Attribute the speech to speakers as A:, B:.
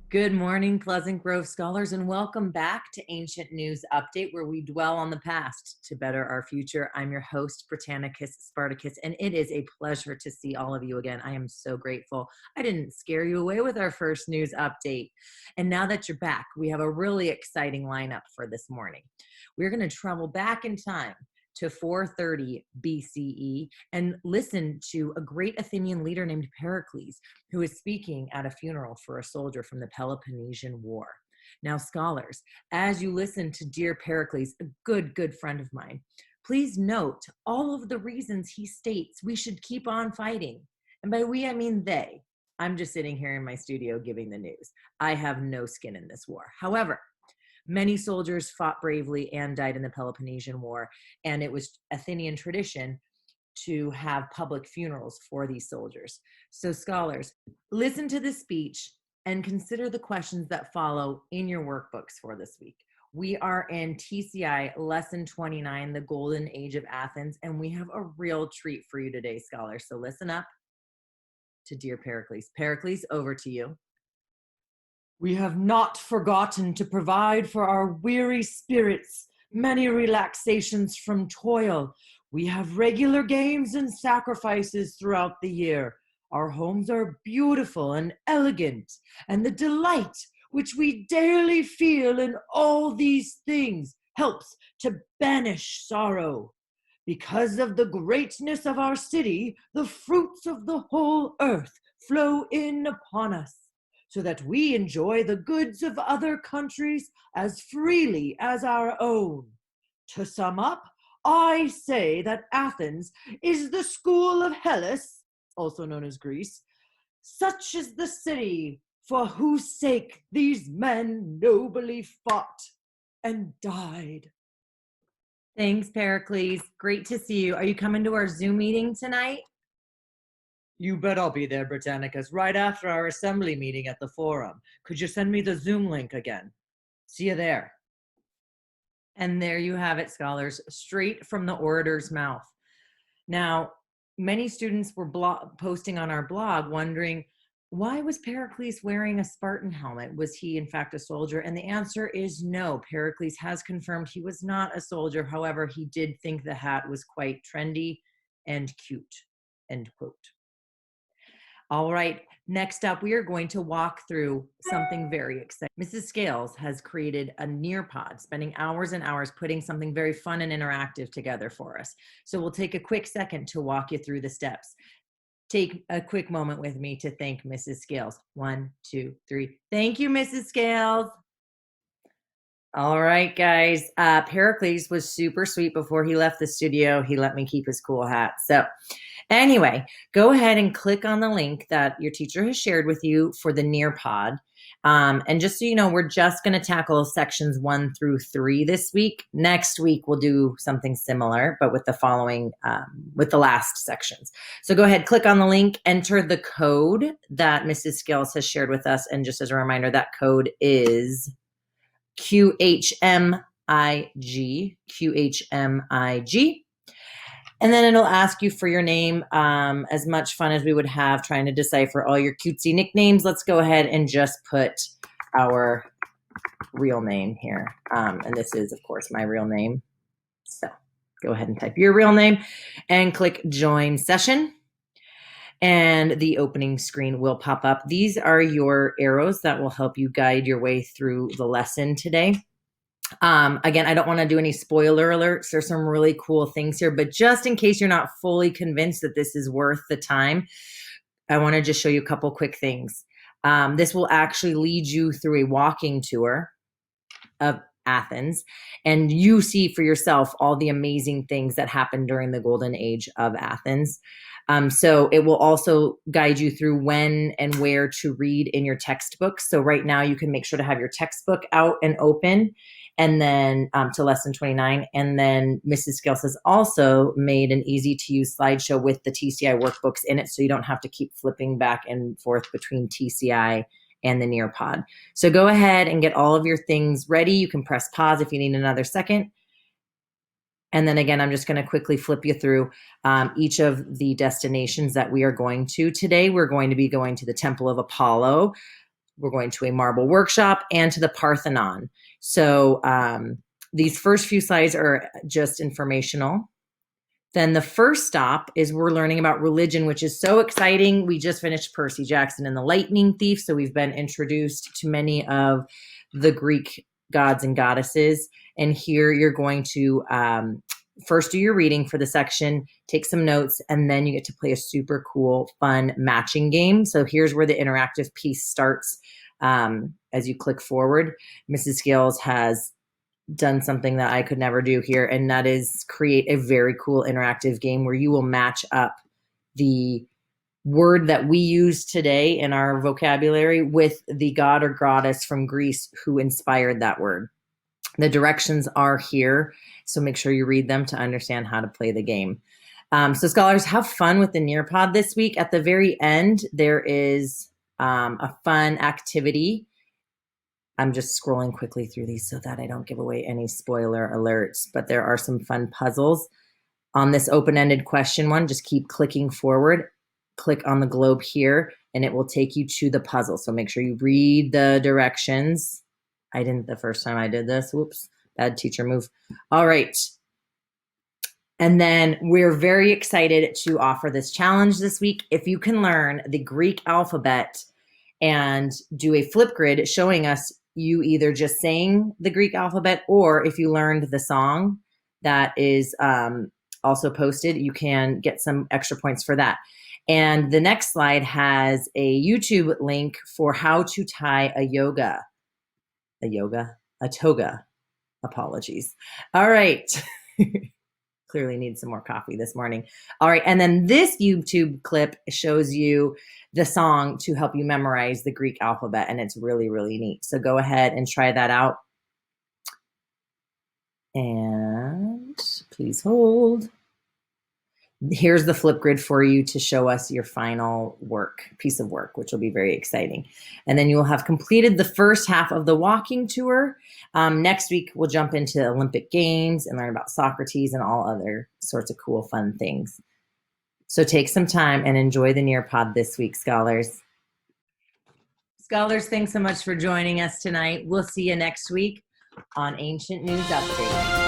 A: Good morning, Pleasant Grove scholars, and welcome back to Ancient News Update, where we dwell on the past to better our future. I'm your host, Britannicus Spartacus, and it is a pleasure to see all of you again. I am so grateful I didn't scare you away with our first news update. And now that you're back, we have a really exciting lineup for this morning. We're going to travel back in time to 430 BCE and listen to a great Athenian leader named Pericles, who is speaking at a funeral for a soldier from the Peloponnesian War. Now, scholars, as you listen to dear Pericles, a good friend of mine, please note all of the reasons he states we should keep on fighting. And by we, I mean they. I'm just sitting here in my studio giving the news. I have no skin in this war. However, many soldiers fought bravely and died in the Peloponnesian War, and it was Athenian tradition to have public funerals for these soldiers. So scholars, listen to this speech and consider the questions that follow in your workbooks for this week. We are in TCI Lesson 29, the Golden Age of Athens, and we have a real treat for you today, scholars. So listen up to dear Pericles. Pericles, over to you.
B: We have not forgotten to provide for our weary spirits many relaxations from toil. We have regular games and sacrifices throughout the year. Our homes are beautiful and elegant, and the delight which we daily feel in all these things helps to banish sorrow. Because of the greatness of our city, the fruits of the whole earth flow in upon us, so that we enjoy the goods of other countries as freely as our own. To sum up, I say that Athens is the school of Hellas, also known as Greece. Such is the city for whose sake these men nobly fought and died.
A: Thanks, Pericles. Great to see you. Are you coming to our Zoom meeting tonight?
B: You bet I'll be there, Britannicus, right after our assembly meeting at the forum. Could you send me the Zoom link again? See you there.
A: And there you have it, scholars, straight from the orator's mouth. Now, many students were posting on our blog wondering, why was Pericles wearing a Spartan helmet? Was he in fact a soldier? And the answer is no. Pericles has confirmed he was not a soldier. However, he did think the hat was quite trendy and cute, end quote. All right, next up, we are going to walk through something very exciting. Mrs. Scales has created a Nearpod, spending hours and hours putting something very fun and interactive together for us. So we'll take a quick second to walk you through the steps. Take a quick moment with me to thank Mrs. Scales. 1, 2, 3. Thank you, Mrs. Scales. All right, guys. Pericles was super sweet before he left the studio. He let me keep his cool hat. So anyway, go ahead and click on the link that your teacher has shared with you for the Nearpod. And just so you know, we're just going to tackle sections 1 through 3 this week. Next week, we'll do something similar, but with the following, with the last sections. So go ahead, click on the link, enter the code that Mrs. Scales has shared with us. And just as a reminder, that code is QHMIG. And then it'll ask you for your name. As much fun as we would have trying to decipher all your cutesy nicknames, let's go ahead and just put our real name here. And this is, of course, my real name. So go ahead and type your real name and click Join Session. And the opening screen will pop up. These are your arrows that will help you guide your way through the lesson today. Again, I don't want to do any spoiler alerts. There's some really cool things here, but just in case you're not fully convinced that this is worth the time, I want to just show you a couple quick things. This will actually lead you through a walking tour of Athens, and you see for yourself all the amazing things that happened during the Golden Age of Athens. So it will also guide you through when and where to read in your textbooks. So right now you can make sure to have your textbook out and open, and then to lesson 29. And then Mrs. Scales has also made an easy to use slideshow with the TCI workbooks in it, so you don't have to keep flipping back and forth between TCI and the Nearpod. So go ahead and get all of your things ready. You can press pause if you need another second. And then again, I'm just going to quickly flip you through each of the destinations that we are going to today. We're going to be going to the Temple of Apollo, we're going to a marble workshop and to the Parthenon. So these first few slides are just informational. Then the first stop is we're learning about religion, which is so exciting. We just finished Percy Jackson and the Lightning Thief, so we've been introduced to many of the Greek gods and goddesses. And here you're going to first do your reading for the section, take some notes, and then you get to play a super cool, fun matching game. So here's where the interactive piece starts. As you click forward, Mrs. Scales has done something that I could never do here, and that is create a very cool interactive game where you will match up the word that we use today in our vocabulary with the god or goddess from Greece who inspired that word. The directions are here, so make sure you read them to understand how to play the game. So scholars, have fun with the Nearpod this week. At the very end, there is a fun activity. I'm just scrolling quickly through these so that I don't give away any spoiler alerts, but there are some fun puzzles. On this open-ended question one, just keep clicking forward, click on the globe here, and it will take you to the puzzle. So make sure you read the directions. I didn't the first time I did this. Whoops, bad teacher move. All right. And then we're very excited to offer this challenge this week. If you can learn the Greek alphabet and do a flip grid showing us you either just saying the Greek alphabet, or if you learned the song that is also posted, you can get some extra points for that. And the next slide has a YouTube link for how to tie a toga. Apologies. All right. Clearly need some more coffee this morning. All right. And then this YouTube clip shows you the song to help you memorize the Greek alphabet. And it's really, really neat. So go ahead and try that out. And please hold. Here's the flip grid for you to show us your final piece of work, which will be very exciting. And then you will have completed the first half of the walking tour. Next week, we'll jump into Olympic Games and learn about Socrates and all other sorts of cool, fun things. So take some time and enjoy the Nearpod this week, scholars. Scholars, thanks so much for joining us tonight. We'll see you next week on Ancient News Update.